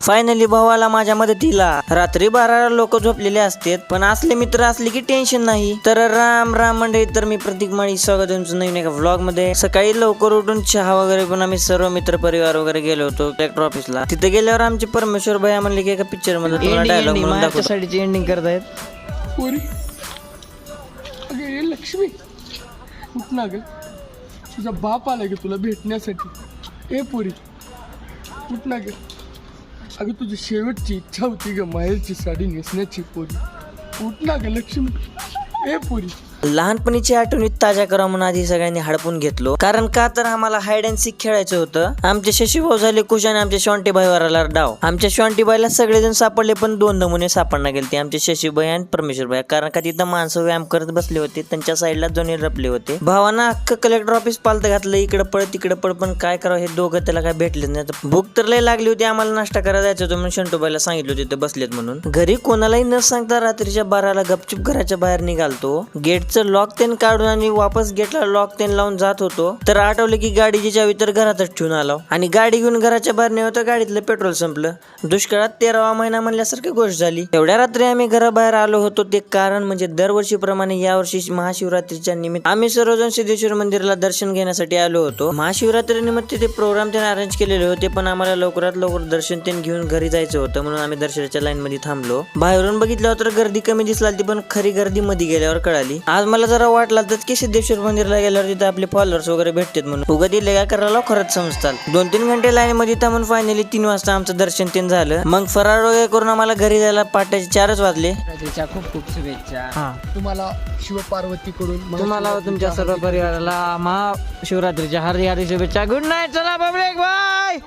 Finally भावाला माझ्या मदतीला. रात्री 12 लोक झोपलेले असतात, पण असले मित्र असले की टेन्शन नाही. तर राम राम मंडळी, तर मी प्रतीक माळी, स्वागत आहे तुमचं नवीन एका व्लॉग मध्ये. सकाळी लवकर उठून चहा वगैरे पण आम्ही सर्व मित्र परिवार वगैरे गेलो होतो कलेक्टर ऑफिसला. तिथे गेल्यावर आमचे परमेश्वर भैया म्हणले की एका पिक्चर मध्ये डायलॉग म्हणून दाखवतो. एंडिंग करतायत. पोरी अगं ये लक्ष्मी, उठ ना ग, तुझा बाप आला ग तुला भेटण्यासाठी. ए पोरी उठ ना ग, अगं तुझी शेवटची इच्छा होती ग माहेरची साडी नेसण्याची. पोरी उठ ना ग लक्ष्मी. ए पोरी लहानपणीची आठवणी ताज्या करा म्हणून आधी सगळ्यांनी हडपून घेतलो. कारण का तर आम्हाला हाईड अँड सीक खेळायचं होतं. आमचे शशीभाऊ झाले खुश आणि आमच्या शॉन्टी भाईवराला डाव. आमच्या शॉन्टी बाईला सगळेजण सापडले, पण 2 नमुने सापडणार गेले ते आमचे शशीभाई आणि परमेश्वर भाई. कारण का तिथं माणसं व्यायाम करत बसले होते, त्यांच्या साईडला दोन्ही रपले होते. भावांना अख्खं कलेक्टर ऑफिस पालत घातलं, इकडे पळ तिकडे पळ, पण काय करावं हे दोघं त्याला काय भेटलेच नाही. भूक तर लय लागली होती, आम्हाला नाश्ता करायला जायचं होतं म्हणून शंटूबाईला सांगितलं होतं तिथे बसलेत म्हणून. घरी कोणालाही न सांगता रात्रीच्या 12ला गपचूप घराच्या बाहेर निघालतो. गेटचं लॉक तेन काढून आणि वापस गेटला लॉक तेन लावून जात होतो, तर आठवलं की गाडीची चावी तर घरातच ठेवून आलो. आणि गाडी घेऊन घराच्या बाहेर नाही होतं, गाडीतलं पेट्रोल संपलं. दुष्काळात 13वा महिना म्हणल्यासारखी गोष्ट झाली. एवढ्या रात्री आम्ही घराबाहेर आलो होतो, ते कारण म्हणजे दरवर्षीप्रमाणे यावर्षी महाशिवरात्रीच्या निमित्त आम्ही सर्वजण सिद्धेश्वर मंदिराला दर्शन घेण्यासाठी आलो होतो. महाशिवरात्री निमित्त ते प्रोग्राम त्यांनी अरेंज केलेले होते, पण आम्हाला लवकरात लवकर दर्शन त्यांनी घेऊन घरी जायचं होतं, म्हणून आम्ही दर्शनाच्या लाईन मध्ये थांबलो. बाहेरून बघितल्यावर तर गर्दी कमी दिसली, पण खरी गर्दी मध्ये गेल्यावर कळाली. आज मला जरा वाटलं तर की सिद्धेश्वर मंदिरला गेल्यावर तिथे आपले फॉलोअर्स वगैरे भेटतात म्हणून. उगा दिले काय करायला खरंच समजतात. 2-3 घंटे लाईन मध्ये थांबून फायनली 3 वाजता आमचं दर्शन तीन झालं. मग फराळ वगैरे करून आम्हाला घरी जायला पहाटेचे 4च वाजले. खूप खूप शुभेच्छा तुम्हाला शिवपार्वतीकडून, तुम्हाला व तुमच्या सर्व परिवाराला महाशिवरात्रीच्या हार्दिक हार्दिक शुभेच्छा. Good night. चला पब्लिक, बाय.